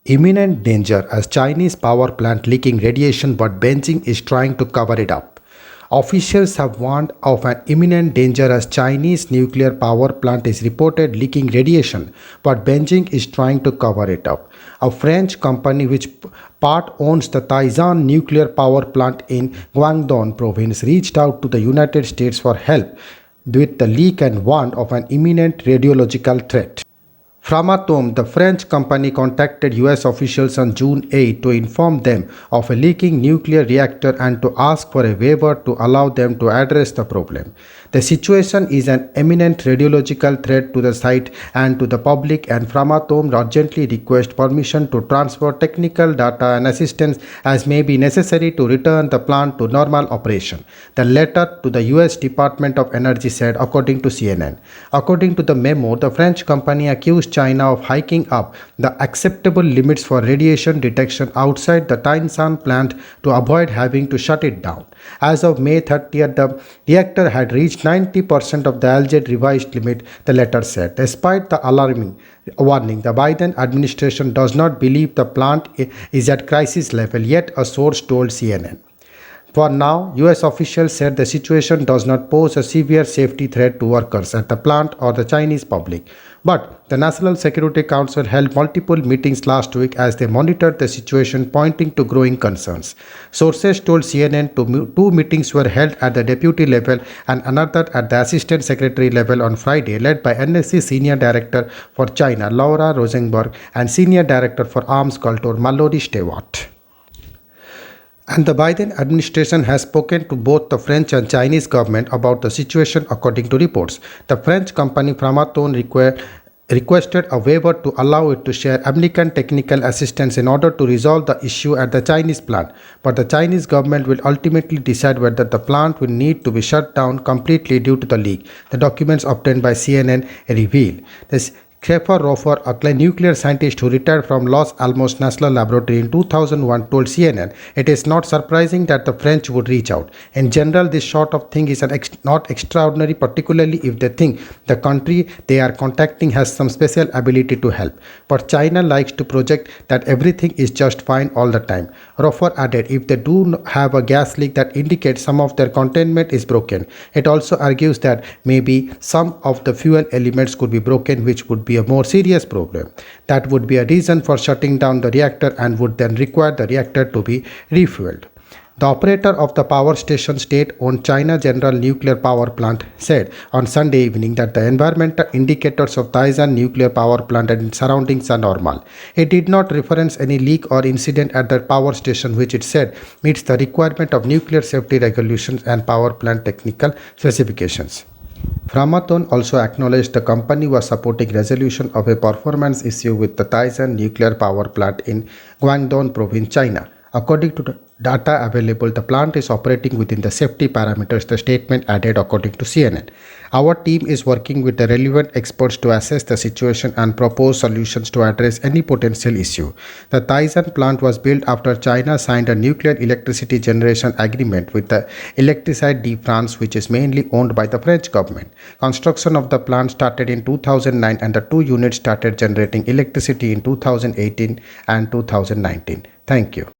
imminent danger as Chinese power plant leaking radiation, but Beijing is trying to cover it up. Officials have warned of an imminent danger as Chinese nuclear power plant is reported leaking radiation, but Beijing is trying to cover it up. A French company which part owns the Taizan nuclear power plant in Guangdong province reached out to the United States for help with the leak and warned of an imminent radiological threat. Framatome, the French company, contacted US officials on June 8 to inform them of a leaking nuclear reactor and to ask for a waiver to allow them to address the problem. The situation is an imminent radiological threat to the site and to the public, and Framatome urgently requests permission to transfer technical data and assistance as may be necessary to return the plant to normal operation. The letter to the US Department of Energy said, according to CNN. According to the memo, the French company accused China of hiking up the acceptable limits for radiation detection outside the Taizan plant to avoid having to shut it down. As of May 30th, the reactor had reached 90% of the alleged revised limit, the letter said. Despite the alarming warning, the Biden administration does not believe the plant is at crisis level, yet a source told CNN. For now, US officials said the situation does not pose a severe safety threat to workers at the plant or the Chinese public. But the National Security Council held multiple meetings last week as they monitored the situation, pointing to growing concerns. Sources told CNN two meetings were held at the deputy level and another at the assistant secretary level on Friday, led by NSC Senior Director for China, Laura Rosenberg, and Senior Director for Arms Culture, Mallory Stewart. And the Biden administration has spoken to both the French and Chinese government about the situation, according to reports. The French company Framatome requested a waiver to allow it to share American technical assistance in order to resolve the issue at the Chinese plant. But the Chinese government will ultimately decide whether the plant will need to be shut down completely due to the leak, the documents obtained by CNN reveal. Christopher Rofer, a nuclear scientist who retired from Los Alamos National Laboratory in 2001, told CNN, "It is not surprising that the French would reach out. In general, this sort of thing is not extraordinary, particularly if they think the country they are contacting has some special ability to help. But China likes to project that everything is just fine all the time." Rofer added, "If they do have a gas leak that indicates some of their containment is broken, it also argues that maybe some of the fuel elements could be broken, which would be a more serious problem. That would be a reason for shutting down the reactor and would then require the reactor to be refueled." The operator of the power station, state-owned China General Nuclear Power Plant, said on Sunday evening that the environmental indicators of Taizan nuclear power plant and its surroundings are normal. It did not reference any leak or incident at the power station, which it said meets the requirement of nuclear safety regulations and power plant technical specifications. Framatome also acknowledged the company was supporting resolution of a performance issue with the Taizan nuclear power plant in Guangdong province, China. According to the data available, the plant is operating within the safety parameters, the statement added, according to CNN. "Our team is working with the relevant experts to assess the situation and propose solutions to address any potential issue." The Taizan plant was built after China signed a nuclear electricity generation agreement with the Électricité de France, which is mainly owned by the French government. Construction of the plant started in 2009 and the two units started generating electricity in 2018 and 2019. Thank you.